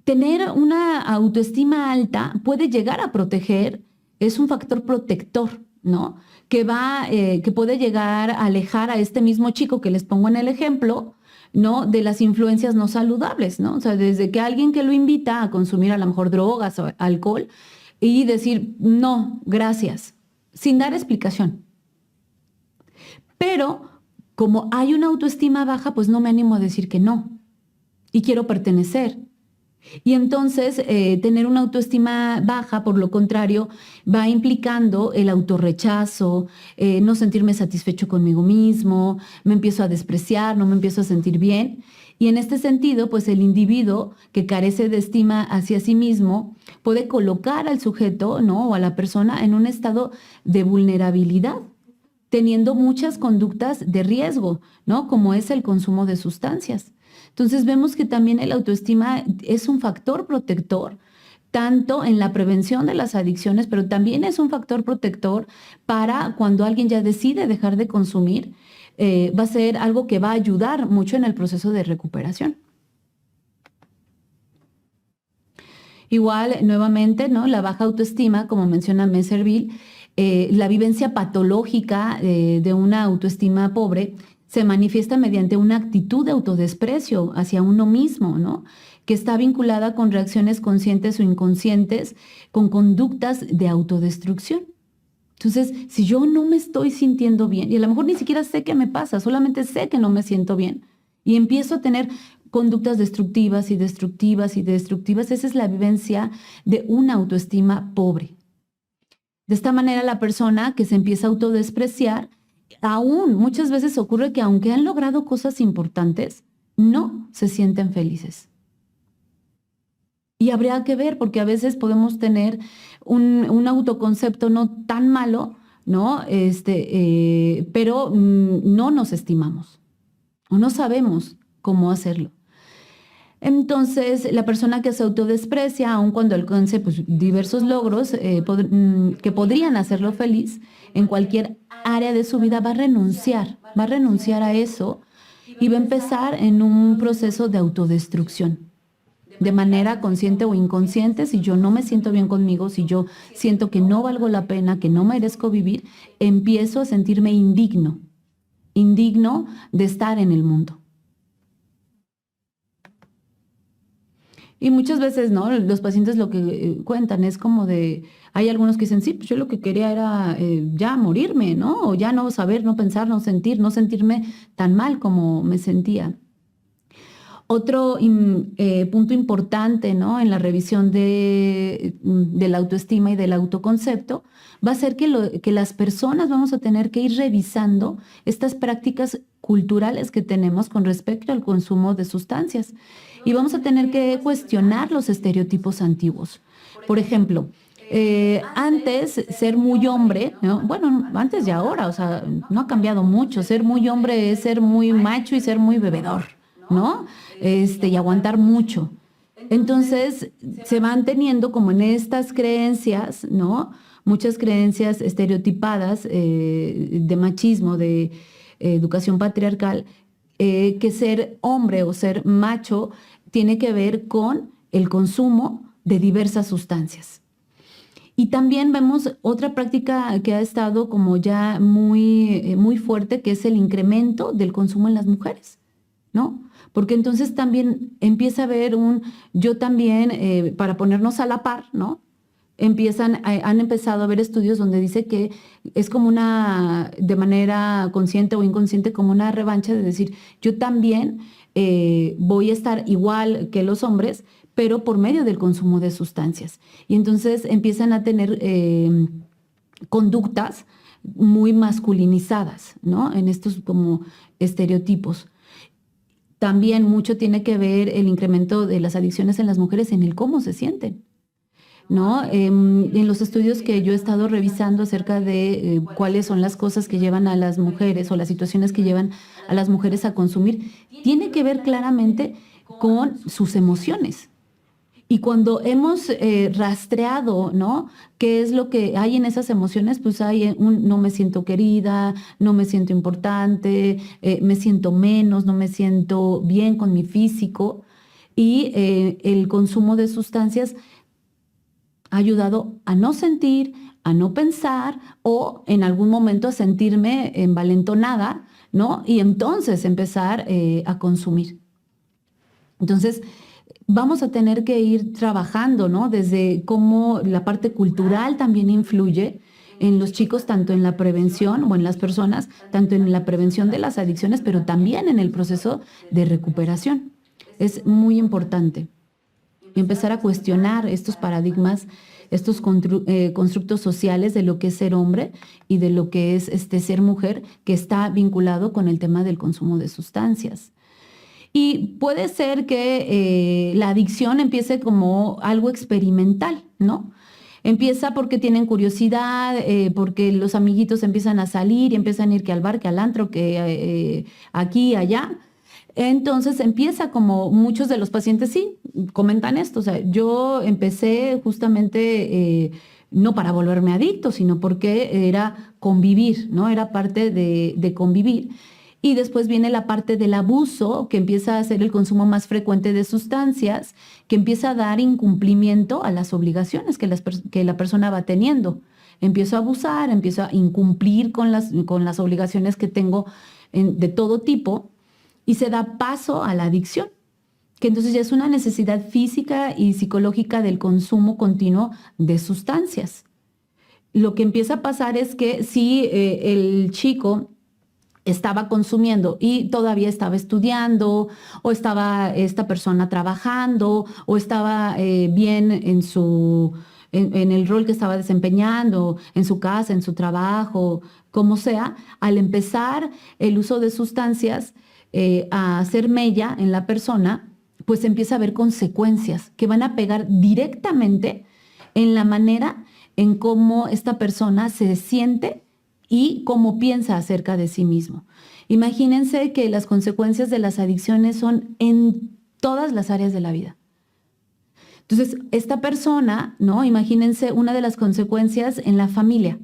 Tener una autoestima alta puede llegar a proteger, es un factor protector, ¿no? Que puede llegar a alejar a este mismo chico que les pongo en el ejemplo, ¿no? De las influencias no saludables, ¿no? O sea, desde que alguien que lo invita a consumir a lo mejor drogas o alcohol y decir, no, gracias, sin dar explicación. Pero como hay una autoestima baja, pues no me animo a decir que no. Y quiero pertenecer. Y entonces tener una autoestima baja, por lo contrario, va implicando el autorrechazo, no sentirme satisfecho conmigo mismo, me empiezo a despreciar, no me empiezo a sentir bien. Y en este sentido, pues el individuo que carece de estima hacia sí mismo puede colocar al sujeto, ¿no? O a la persona en un estado de vulnerabilidad, teniendo muchas conductas de riesgo, ¿no? Como es el consumo de sustancias. Entonces vemos que también el autoestima es un factor protector, tanto en la prevención de las adicciones, pero también es un factor protector para cuando alguien ya decide dejar de consumir, va a ser algo que va a ayudar mucho en el proceso de recuperación. Igual, nuevamente, ¿no? La baja autoestima, como menciona Messerville, la vivencia patológica de una autoestima pobre se manifiesta mediante una actitud de autodesprecio hacia uno mismo, ¿no? Que está vinculada con reacciones conscientes o inconscientes, con conductas de autodestrucción. Entonces, si yo no me estoy sintiendo bien, y a lo mejor ni siquiera sé qué me pasa, solamente sé que no me siento bien, y empiezo a tener conductas destructivas y destructivas y destructivas, esa es la vivencia de una autoestima pobre. De esta manera, la persona que se empieza a autodespreciar, aún muchas veces ocurre que aunque han logrado cosas importantes, no se sienten felices. Y habría que ver, porque a veces podemos tener un autoconcepto no tan malo, ¿no? Pero no nos estimamos o no sabemos cómo hacerlo. Entonces, la persona que se autodesprecia, aun cuando alcance pues, diversos logros que podrían hacerlo feliz en cualquier área de su vida, va a renunciar a eso y va a empezar en un proceso de autodestrucción. De manera consciente o inconsciente, si yo no me siento bien conmigo, si yo siento que no valgo la pena, que no merezco vivir, empiezo a sentirme indigno de estar en el mundo. Y muchas veces, ¿no? Los pacientes lo que cuentan es como de, hay algunos que dicen, sí, pues yo lo que quería era ya morirme, ¿no? O ya no saber, no pensar, no sentir, no sentirme tan mal como me sentía. Otro punto importante, ¿no? En la revisión de la autoestima y del autoconcepto va a ser que las personas vamos a tener que ir revisando estas prácticas culturales que tenemos con respecto al consumo de sustancias y vamos a tener que cuestionar los estereotipos antiguos. Por ejemplo, antes ser muy hombre, ¿no? Bueno, antes y ahora, o sea, no ha cambiado mucho. Ser muy hombre es ser muy macho y ser muy bebedor, ¿no? Y aguantar mucho. Entonces, se van teniendo como en estas creencias, ¿no? Muchas creencias estereotipadas de machismo, de educación patriarcal, que ser hombre o ser macho tiene que ver con el consumo de diversas sustancias. Y también vemos otra práctica que ha estado como ya muy fuerte, que es el incremento del consumo en las mujeres, ¿no? Porque entonces también empieza a haber yo también, para ponernos a la par, ¿no? Han empezado a haber estudios donde dice que es como de manera consciente o inconsciente, como una revancha de decir, yo también voy a estar igual que los hombres, pero por medio del consumo de sustancias. Y entonces empiezan a tener conductas muy masculinizadas, ¿no? En estos como estereotipos. También mucho tiene que ver el incremento de las adicciones en las mujeres en el cómo se sienten, ¿no? En los estudios que yo he estado revisando acerca de cuáles son las cosas que llevan a las mujeres o las situaciones que llevan a las mujeres a consumir, tiene que ver claramente con sus emociones. Y cuando hemos rastreado, ¿no? ¿Qué es lo que hay en esas emociones? Pues hay no me siento querida, no me siento importante, me siento menos, no me siento bien con mi físico. Y el consumo de sustancias ha ayudado a no sentir, a no pensar o en algún momento a sentirme envalentonada, ¿no? Y entonces empezar a consumir. Entonces, vamos a tener que ir trabajando, ¿no? Desde cómo la parte cultural también influye en los chicos, tanto en la prevención o en las personas, tanto en la prevención de las adicciones, pero también en el proceso de recuperación. Es muy importante empezar a cuestionar estos paradigmas, estos constructos sociales de lo que es ser hombre y de lo que es ser mujer, que está vinculado con el tema del consumo de sustancias. Y puede ser que la adicción empiece como algo experimental, ¿no? Empieza porque tienen curiosidad, porque los amiguitos empiezan a salir y empiezan a ir que al bar, que al antro, que aquí, allá. Entonces empieza como muchos de los pacientes sí comentan esto. O sea, yo empecé justamente no para volverme adicto, sino porque era convivir, ¿no? Era parte de convivir. Y después viene la parte del abuso, que empieza a ser el consumo más frecuente de sustancias, que empieza a dar incumplimiento a las obligaciones que la persona va teniendo. Empiezo a abusar, empiezo a incumplir con las obligaciones que tengo de todo tipo y se da paso a la adicción, que entonces ya es una necesidad física y psicológica del consumo continuo de sustancias. Lo que empieza a pasar es que si el chico estaba consumiendo y todavía estaba estudiando o estaba esta persona trabajando o estaba bien en el rol que estaba desempeñando, en su casa, en su trabajo, como sea, al empezar el uso de sustancias a hacer mella en la persona, pues empieza a haber consecuencias que van a pegar directamente en la manera en cómo esta persona se siente y cómo piensa acerca de sí mismo. Imagínense que las consecuencias de las adicciones son en todas las áreas de la vida. Entonces, esta persona, ¿no? Imagínense una de las consecuencias en la familia.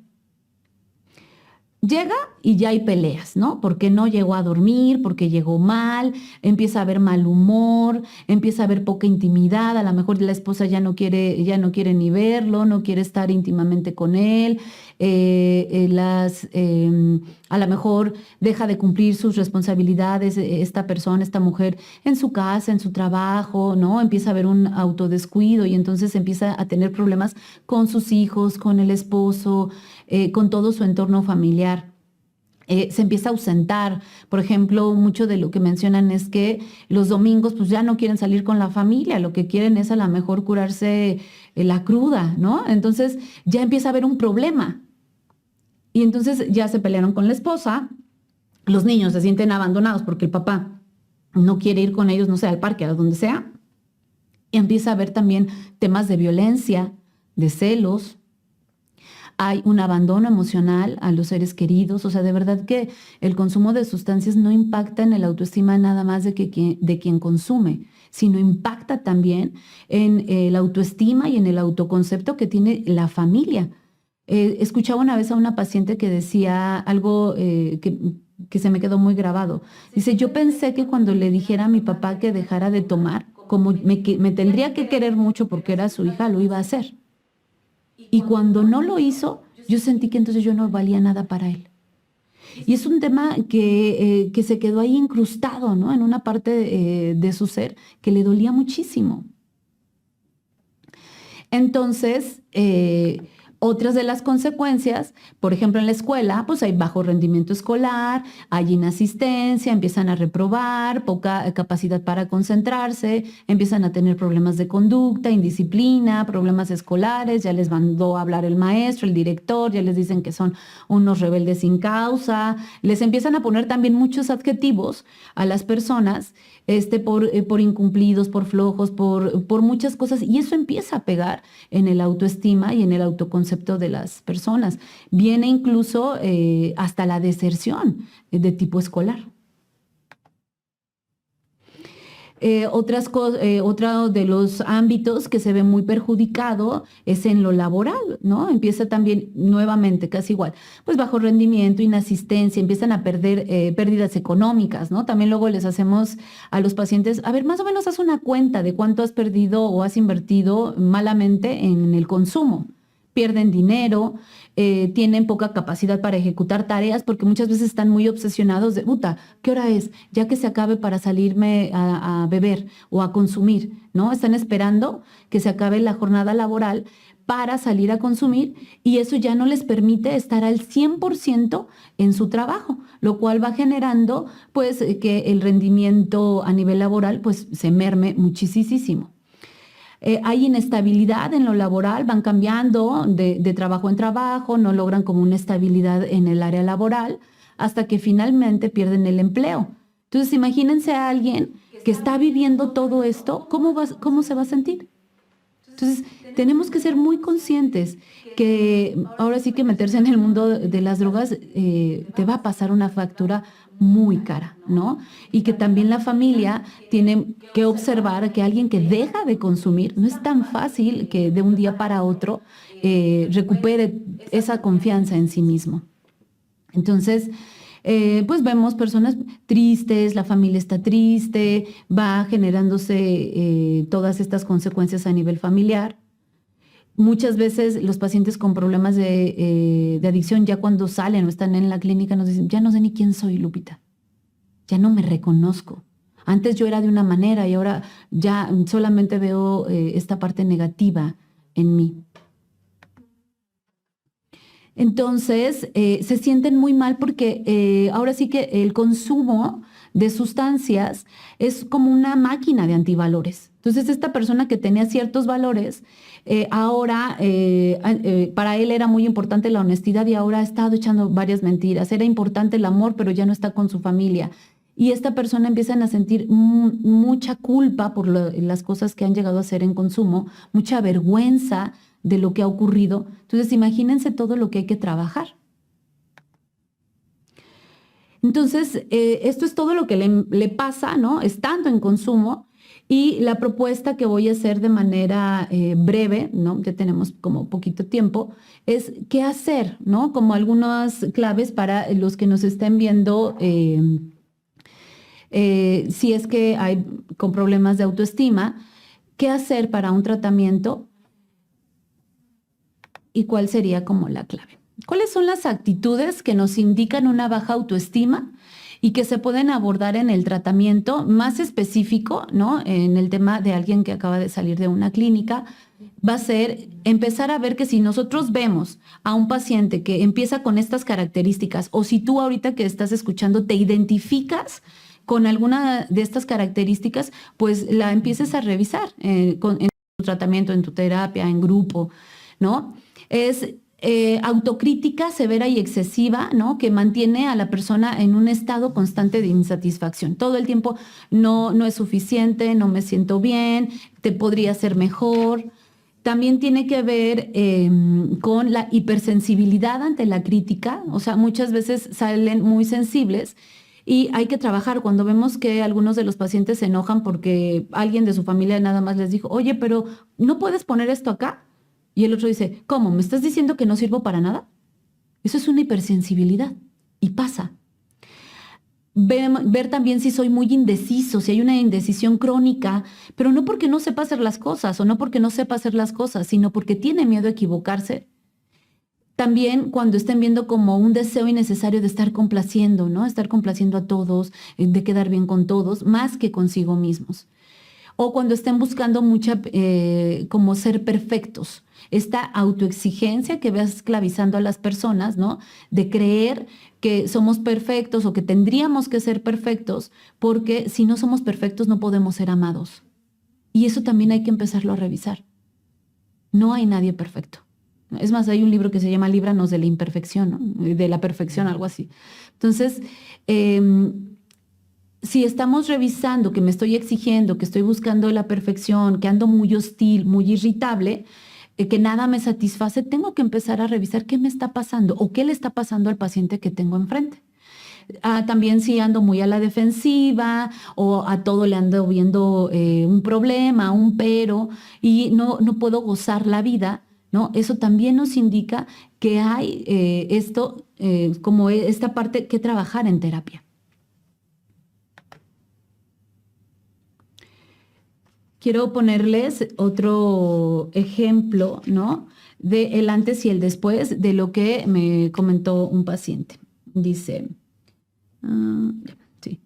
llega y ya hay peleas, ¿no? Porque no llegó a dormir, porque llegó mal, empieza a haber mal humor, empieza a haber poca intimidad, a lo mejor la esposa ya no quiere ni verlo, no quiere estar íntimamente con él, a lo mejor deja de cumplir sus responsabilidades esta persona, esta mujer, en su casa, en su trabajo, ¿no? Empieza a haber un autodescuido y entonces empieza a tener problemas con sus hijos, con el esposo, con todo su entorno familiar. Se empieza a ausentar. Por ejemplo, mucho de lo que mencionan es que los domingos pues ya no quieren salir con la familia, lo que quieren es a lo mejor curarse la cruda, ¿no? Entonces ya empieza a haber un problema. Y entonces ya se pelearon con la esposa, los niños se sienten abandonados porque el papá no quiere ir con ellos, no sé, al parque, a donde sea. Y empieza a haber también temas de violencia, de celos. Hay un abandono emocional a los seres queridos. O sea, de verdad que el consumo de sustancias no impacta en el autoestima nada más de quien consume, sino impacta también en la autoestima y en el autoconcepto que tiene la familia. Escuchaba una vez a una paciente que decía algo que se me quedó muy grabado. Dice, yo pensé que cuando le dijera a mi papá que dejara de tomar, como me tendría que querer mucho porque era su hija, lo iba a hacer. Y cuando no lo hizo, yo sentí que entonces yo no valía nada para él. Y es un tema que se quedó ahí incrustado, ¿no? En una parte de su ser que le dolía muchísimo. Entonces, otras de las consecuencias, por ejemplo, en la escuela, pues hay bajo rendimiento escolar, hay inasistencia, empiezan a reprobar, poca capacidad para concentrarse, empiezan a tener problemas de conducta, indisciplina, problemas escolares, ya les mandó a hablar el maestro, el director, ya les dicen que son unos rebeldes sin causa, les empiezan a poner también muchos adjetivos a las personas por incumplidos, por flojos, por muchas cosas, y eso empieza a pegar en el autoestima y en el autoconcepto de las personas. Viene incluso hasta la deserción de tipo escolar. Otro de los ámbitos que se ve muy perjudicado es en lo laboral, ¿no? Empieza también nuevamente, casi igual, pues bajo rendimiento, inasistencia, empiezan a perder pérdidas económicas, ¿no? También luego les hacemos a los pacientes, a ver, más o menos haz una cuenta de cuánto has perdido o has invertido malamente en el consumo. Pierden dinero, tienen poca capacidad para ejecutar tareas porque muchas veces están muy obsesionados de, puta, ¿qué hora es? Ya que se acabe para salirme a beber o a consumir, ¿no? Están esperando que se acabe la jornada laboral para salir a consumir y eso ya no les permite estar al 100% en su trabajo, lo cual va generando pues que el rendimiento a nivel laboral pues se merme muchísimo. Hay inestabilidad en lo laboral, van cambiando de trabajo en trabajo, no logran como una estabilidad en el área laboral hasta que finalmente pierden el empleo. Entonces, imagínense a alguien que está viviendo todo esto, ¿cómo se va a sentir? Entonces, tenemos que ser muy conscientes que ahora sí que meterse en el mundo de las drogas te va a pasar una factura muy cara, ¿no? Y que también la familia tiene que observar que alguien que deja de consumir, no es tan fácil que de un día para otro recupere esa confianza en sí mismo. Entonces, pues vemos personas tristes, la familia está triste, va generándose todas estas consecuencias a nivel familiar. Muchas veces los pacientes con problemas de adicción ya cuando salen o están en la clínica nos dicen, ya no sé ni quién soy, Lupita, ya no me reconozco. Antes yo era de una manera y ahora ya solamente veo esta parte negativa en mí. Entonces, se sienten muy mal porque ahora sí que el consumo de sustancias es como una máquina de antivalores. Entonces, esta persona que tenía ciertos valores, ahora para él era muy importante la honestidad y ahora ha estado echando varias mentiras. Era importante el amor, pero ya no está con su familia. Y esta persona empiezan a sentir mucha culpa por las cosas que han llegado a hacer en consumo, mucha vergüenza de lo que ha ocurrido. Entonces, imagínense todo lo que hay que trabajar. Entonces, esto es todo lo que le pasa, ¿no? Estando en consumo Y la propuesta que voy a hacer de manera breve, ¿no? Ya tenemos como poquito tiempo, es qué hacer, ¿no? Como algunas claves para los que nos estén viendo, si es que hay con problemas de autoestima, qué hacer para un tratamiento y cuál sería como la clave. ¿Cuáles son las actitudes que nos indican una baja autoestima y que se pueden abordar en el tratamiento más específico, ¿no? En el tema de alguien que acaba de salir de una clínica, va a ser empezar a ver que si nosotros vemos a un paciente que empieza con estas características, o si tú ahorita que estás escuchando te identificas con alguna de estas características, pues la empieces a revisar en tu tratamiento, en tu terapia, en grupo, ¿no? Es autocrítica severa y excesiva, ¿no? Que mantiene a la persona en un estado constante de insatisfacción. Todo el tiempo no es suficiente, no me siento bien, te podría ser mejor. También tiene que ver con la hipersensibilidad ante la crítica, o sea, muchas veces salen muy sensibles y hay que trabajar. Cuando vemos que algunos de los pacientes se enojan porque alguien de su familia nada más les dijo, oye, pero ¿no puedes poner esto acá? Y el otro dice, ¿cómo? ¿Me estás diciendo que no sirvo para nada? Eso es una hipersensibilidad y pasa. Ver también si soy muy indeciso, si hay una indecisión crónica, pero no porque no sepa hacer las cosas o no porque no sepa hacer las cosas, sino porque tiene miedo a equivocarse. También cuando estén viendo como un deseo innecesario de estar complaciendo, ¿no? Estar complaciendo a todos, de quedar bien con todos, más que consigo mismos. O cuando estén buscando mucha, como ser perfectos. Esta autoexigencia que va esclavizando a las personas, ¿no? De creer que somos perfectos o que tendríamos que ser perfectos, porque si no somos perfectos no podemos ser amados. Y eso también hay que empezarlo a revisar. No hay nadie perfecto. Es más, hay un libro que se llama Líbranos de la imperfección, ¿no? De la perfección, algo así. Entonces, si estamos revisando que me estoy exigiendo, que estoy buscando la perfección, que ando muy hostil, muy irritable, que nada me satisface, tengo que empezar a revisar qué me está pasando o qué le está pasando al paciente que tengo enfrente. También si ando muy a la defensiva o a todo le ando viendo un problema, un pero, y no puedo gozar la vida, ¿no? Eso también nos indica que hay como esta parte que trabajar en terapia. Quiero ponerles otro ejemplo, ¿no? De el antes y el después de lo que me comentó un paciente. Dice, sí.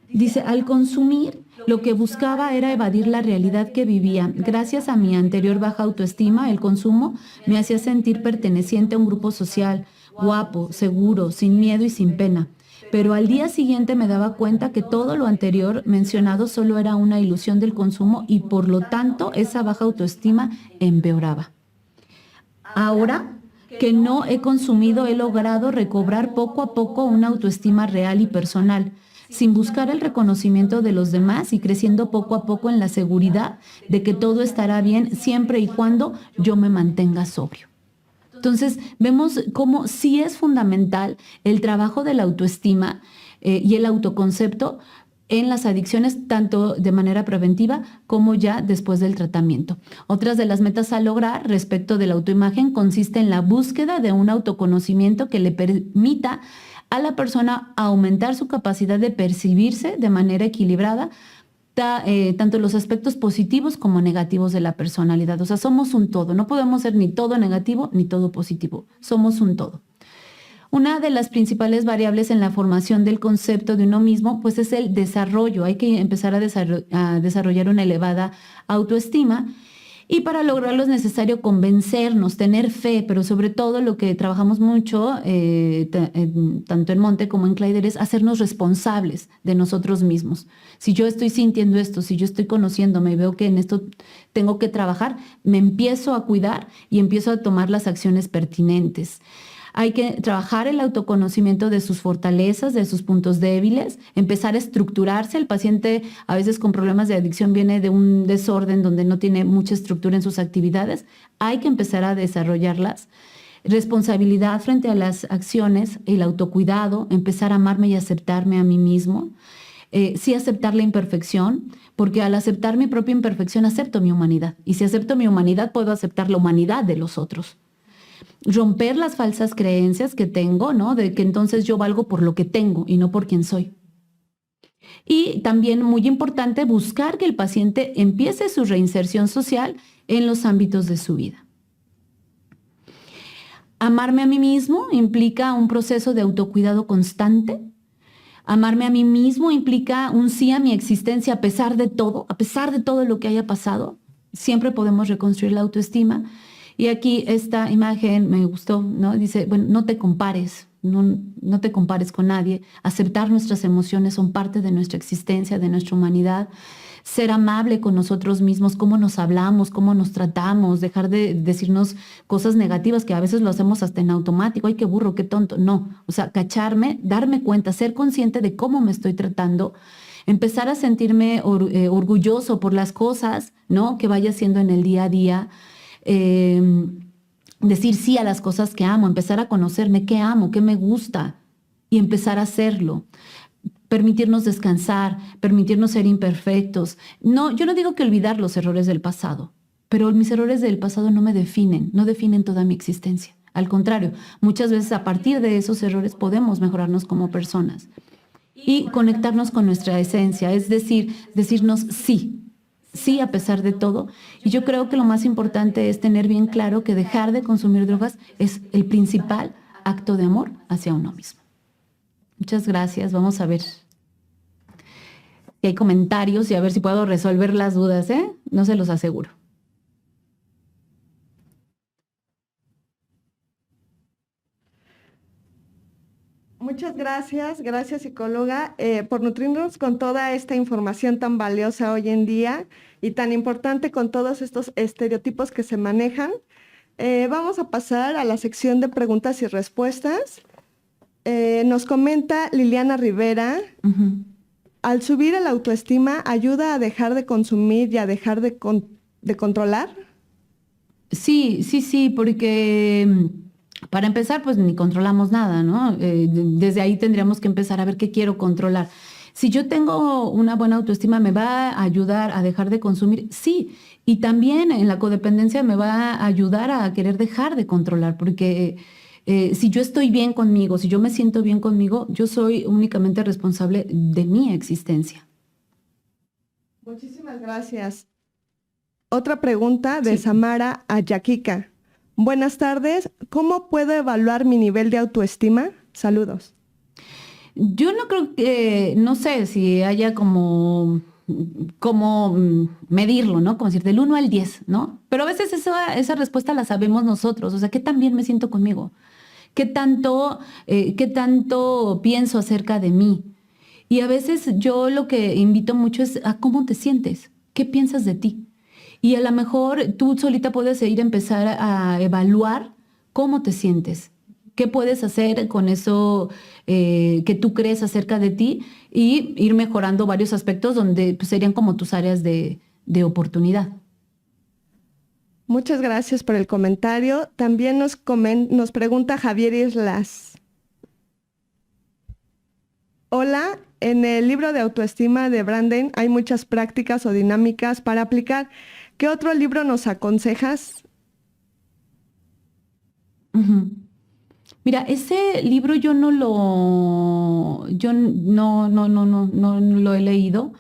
Dice, al consumir, lo que buscaba era evadir la realidad que vivía. Gracias a mi anterior baja autoestima, el consumo me hacía sentir perteneciente a un grupo social, guapo, seguro, sin miedo y sin pena. Pero al día siguiente me daba cuenta que todo lo anterior mencionado solo era una ilusión del consumo y por lo tanto esa baja autoestima empeoraba. Ahora que no he consumido, he logrado recobrar poco a poco una autoestima real y personal, sin buscar el reconocimiento de los demás y creciendo poco a poco en la seguridad de que todo estará bien siempre y cuando yo me mantenga sobrio. Entonces, vemos cómo sí es fundamental el trabajo de la autoestima y el autoconcepto en las adicciones, tanto de manera preventiva como ya después del tratamiento. Otras de las metas a lograr respecto de la autoimagen consiste en la búsqueda de un autoconocimiento que le permita a la persona aumentar su capacidad de percibirse de manera equilibrada, tanto los aspectos positivos como negativos de la personalidad. O sea, somos un todo, no podemos ser ni todo negativo ni todo positivo, somos un todo. Una de las principales variables en la formación del concepto de uno mismo, pues es el desarrollo. Hay que empezar a desarrollar una elevada autoestima. Y para lograrlo es necesario convencernos, tener fe, pero sobre todo lo que trabajamos mucho, tanto en Monte como en Kleider, es hacernos responsables de nosotros mismos. Si yo estoy sintiendo esto, si yo estoy conociéndome y veo que en esto tengo que trabajar, me empiezo a cuidar y empiezo a tomar las acciones pertinentes. Hay que trabajar el autoconocimiento de sus fortalezas, de sus puntos débiles, empezar a estructurarse. El paciente a veces con problemas de adicción viene de un desorden donde no tiene mucha estructura en sus actividades. Hay que empezar a desarrollarlas. Responsabilidad frente a las acciones, el autocuidado, empezar a amarme y aceptarme a mí mismo. Sí aceptar la imperfección, porque al aceptar mi propia imperfección acepto mi humanidad. Y si acepto mi humanidad, puedo aceptar la humanidad de los otros. Romper las falsas creencias que tengo, ¿no? De que entonces yo valgo por lo que tengo y no por quien soy. Y también muy importante, buscar que el paciente empiece su reinserción social en los ámbitos de su vida. Amarme a mí mismo implica un proceso de autocuidado constante. Amarme a mí mismo implica un sí a mi existencia a pesar de todo lo que haya pasado. Siempre podemos reconstruir la autoestima. Y aquí esta imagen me gustó, ¿no? Dice, bueno, no te compares, no te compares con nadie. Aceptar nuestras emociones son parte de nuestra existencia, de nuestra humanidad. Ser amable con nosotros mismos, cómo nos hablamos, cómo nos tratamos, dejar de decirnos cosas negativas que a veces lo hacemos hasta en automático. Ay, qué burro, qué tonto. No, o sea, cacharme, darme cuenta, ser consciente de cómo me estoy tratando, empezar a sentirme orgulloso por las cosas, ¿no? Que vaya haciendo en el día a día. Decir sí a las cosas que amo, empezar a conocerme qué amo, qué me gusta y empezar a hacerlo. Permitirnos descansar, permitirnos ser imperfectos. No, yo no digo que olvidar los errores del pasado, pero mis errores del pasado no me definen, no definen toda mi existencia. Al contrario, muchas veces a partir de esos errores podemos mejorarnos como personas y conectarnos con nuestra esencia, es decir, decirnos sí a pesar de todo. Y yo creo que lo más importante es tener bien claro que dejar de consumir drogas es el principal acto de amor hacia uno mismo. Muchas gracias. Vamos a ver si hay comentarios y a ver si puedo resolver las dudas, ¿eh? No se los aseguro. Muchas gracias psicóloga, por nutrirnos con toda esta información tan valiosa hoy en día y tan importante con todos estos estereotipos que se manejan. Vamos a pasar a la sección de preguntas y respuestas. Nos comenta Liliana Rivera, al subir el autoestima, ¿ayuda a dejar de consumir y a dejar de controlar? Sí, porque para empezar, pues ni controlamos nada, ¿no? Desde ahí tendríamos que empezar a ver qué quiero controlar. Si yo tengo una buena autoestima, ¿me va a ayudar a dejar de consumir? Sí, y también en la codependencia me va a ayudar a querer dejar de controlar, porque si yo estoy bien conmigo, si yo me siento bien conmigo, yo soy únicamente responsable de mi existencia. Muchísimas gracias. Otra pregunta de Sí. Samara Ayakika. Buenas tardes, ¿cómo puedo evaluar mi nivel de autoestima? Saludos. Yo no creo que, no sé si haya como medirlo, ¿no? Como decir del 1 al 10, ¿no? Pero a veces esa respuesta la sabemos nosotros, o sea, ¿qué tan bien me siento conmigo? Qué tanto pienso acerca de mí? Y a veces yo lo que invito mucho es a cómo te sientes, qué piensas de ti. Y a lo mejor tú solita puedes ir a empezar a evaluar cómo te sientes, qué puedes hacer con eso que tú crees acerca de ti y ir mejorando varios aspectos donde pues, serían como tus áreas de oportunidad. Muchas gracias por el comentario. También nos pregunta Javier Islas. Hola, en el libro de autoestima de Branden hay muchas prácticas o dinámicas para aplicar. ¿Qué otro libro nos aconsejas? Ujú. Mira, ese libro yo no lo he leído,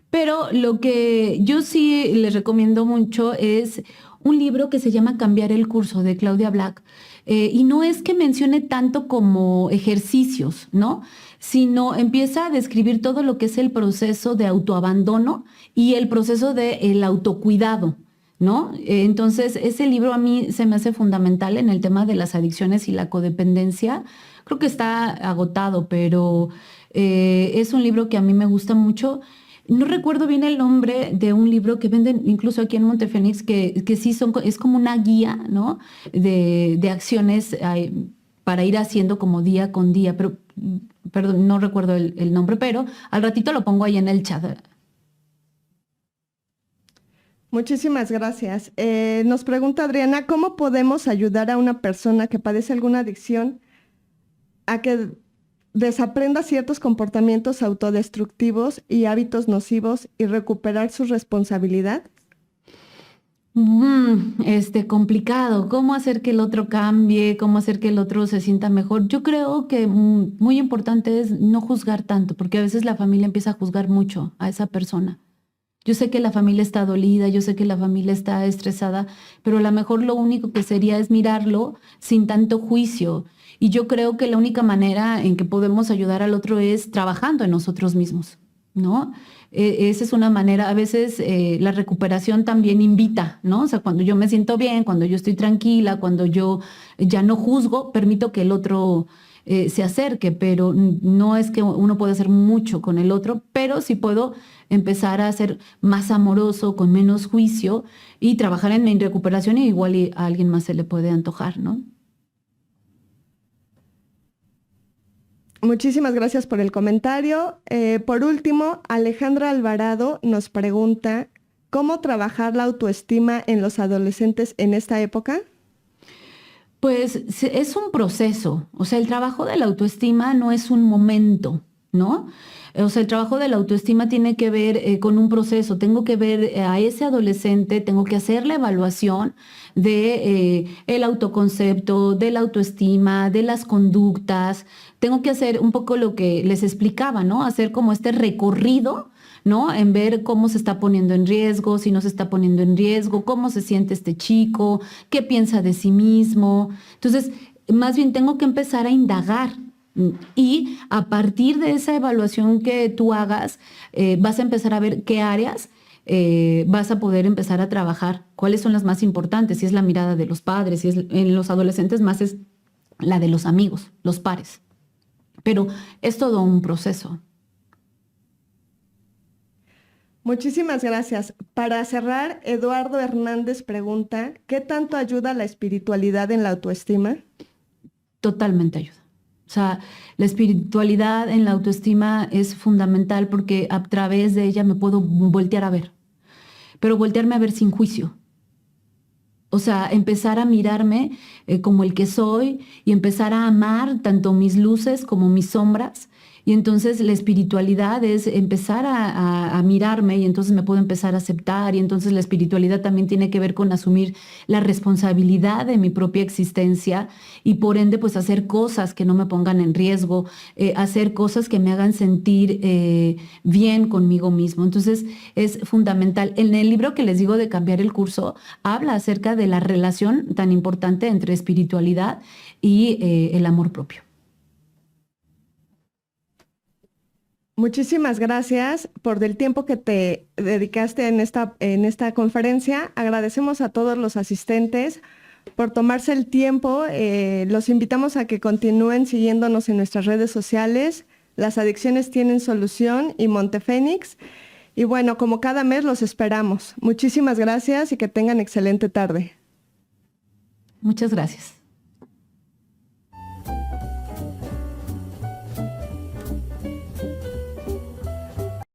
pero lo que yo sí les recomiendo mucho es un libro que se llama Cambiar el curso de Claudia Black. Y no es que mencione tanto como ejercicios, ¿no? Sino empieza a describir todo lo que es el proceso de autoabandono y el proceso del autocuidado. ¿No? Entonces, ese libro a mí se me hace fundamental en el tema de las adicciones y la codependencia. Creo que está agotado, pero es un libro que a mí me gusta mucho. No recuerdo bien el nombre de un libro que venden incluso aquí en Montefénix, que sí es como una guía, ¿no? De acciones para ir haciendo como día con día, pero perdón, no recuerdo el nombre, pero al ratito lo pongo ahí en el chat. Muchísimas gracias. Nos pregunta Adriana, ¿cómo podemos ayudar a una persona que padece alguna adicción a que desaprenda ciertos comportamientos autodestructivos y hábitos nocivos y recuperar su responsabilidad? Complicado. ¿Cómo hacer que el otro cambie? ¿Cómo hacer que el otro se sienta mejor? Yo creo que muy importante es no juzgar tanto, porque a veces la familia empieza a juzgar mucho a esa persona. Yo sé que la familia está dolida, yo sé que la familia está estresada, pero a lo mejor lo único que sería es mirarlo sin tanto juicio. Y yo creo que la única manera en que podemos ayudar al otro es trabajando en nosotros mismos, ¿no? Esa es una manera, a veces la recuperación también invita, ¿no? O sea, cuando yo me siento bien, cuando yo estoy tranquila, cuando yo ya no juzgo, permito que el otro se acerque, pero no es que uno pueda hacer mucho con el otro, pero sí puedo empezar a ser más amoroso, con menos juicio y trabajar en mi recuperación y igual a alguien más se le puede antojar, ¿no? Muchísimas gracias por el comentario. Por último, Alejandra Alvarado nos pregunta, ¿cómo trabajar la autoestima en los adolescentes en esta época? Pues es un proceso, o sea, el trabajo de la autoestima no es un momento, ¿no? O sea, el trabajo de la autoestima tiene que ver con un proceso, tengo que ver a ese adolescente, tengo que hacer la evaluación de el autoconcepto, de la autoestima, de las conductas, tengo que hacer un poco lo que les explicaba, ¿no? Hacer como este recorrido, ¿no? En ver cómo se está poniendo en riesgo, si no se está poniendo en riesgo, cómo se siente este chico, qué piensa de sí mismo. Entonces, más bien tengo que empezar a indagar. Y a partir de esa evaluación que tú hagas, vas a empezar a ver qué áreas vas a poder empezar a trabajar, cuáles son las más importantes, si es la mirada de los padres, si es en los adolescentes más es la de los amigos, los pares. Pero es todo un proceso. Muchísimas gracias. Para cerrar, Eduardo Hernández pregunta, ¿qué tanto ayuda la espiritualidad en la autoestima? Totalmente ayuda. O sea, la espiritualidad en la autoestima es fundamental porque a través de ella me puedo voltear a ver, pero voltearme a ver sin juicio. O sea, empezar a mirarme como el que soy y empezar a amar tanto mis luces como mis sombras. Y entonces la espiritualidad es empezar a mirarme y entonces me puedo empezar a aceptar y entonces la espiritualidad también tiene que ver con asumir la responsabilidad de mi propia existencia y por ende pues hacer cosas que no me pongan en riesgo, hacer cosas que me hagan sentir bien conmigo mismo. Entonces es fundamental. En el libro que les digo de Cambiar el Curso habla acerca de la relación tan importante entre espiritualidad y el amor propio. Muchísimas gracias por el tiempo que te dedicaste en esta conferencia. Agradecemos a todos los asistentes por tomarse el tiempo. Los invitamos a que continúen siguiéndonos en nuestras redes sociales. Las adicciones tienen solución y Montefénix. Y bueno, como cada mes los esperamos. Muchísimas gracias y que tengan excelente tarde. Muchas gracias.